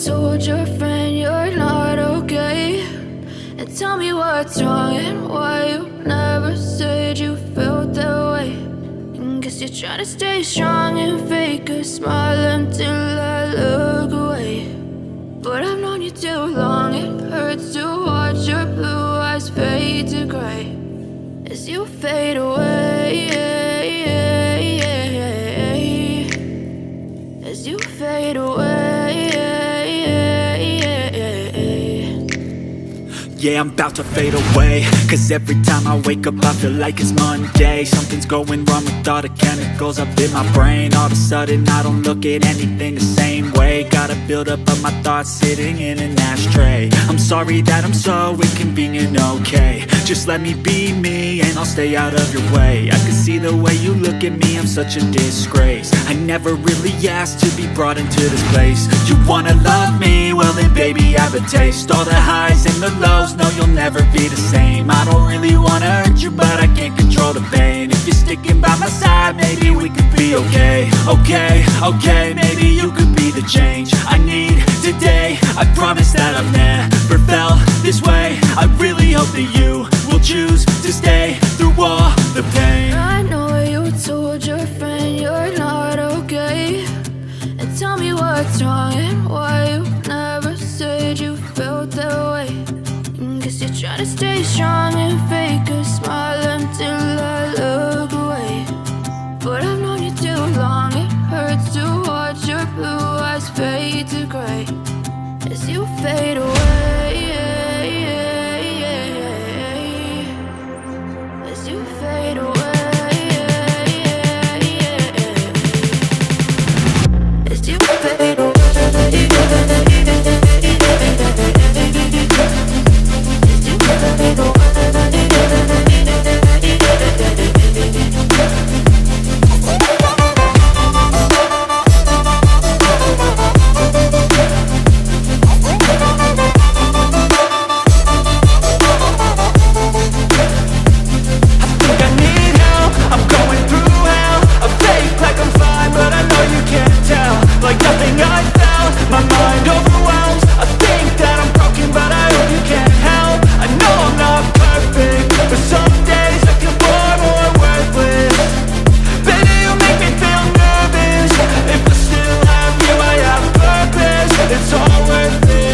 told your friend you're not okay? And tell me what's wrong and why you never said you felt that way. And guess you're trying to stay strong and fake a smile until I look away. But I've known you too long, it hurts to watch your blue eyes fade to gray as you fade away, as you fade away. Yeah, I'm about to fade away, cause every time I wake up I feel like it's Monday. Something's going wrong with all the chemicals up in my brain. All of a sudden I don't look at anything the same way. Gotta build up of my thoughts sitting in an ashtray. I'm sorry that I'm so inconvenient, okay? Just let me be me and I'll stay out of your way. I can see the way you look at me, I'm such a disgrace. I never really asked to be brought into this place. You wanna love me? Well then baby I have a taste. All the highs and the lows, no, you'll never be the same. I don't really wanna hurt you, but I can't control the pain. If you're sticking by my side, maybe we could be okay. Okay, maybe you could be the change I need today. I promise that I've never felt this way. I really hope that you will choose to stay through all the pain. I know you told your friend you're not okay. And tell me what's wrong and why you never said you felt that way. Guess you're trying to stay strong and fake a smile until I look away. But I've known you too long, it hurts to watch your blue eyes fade to gray as you fade away.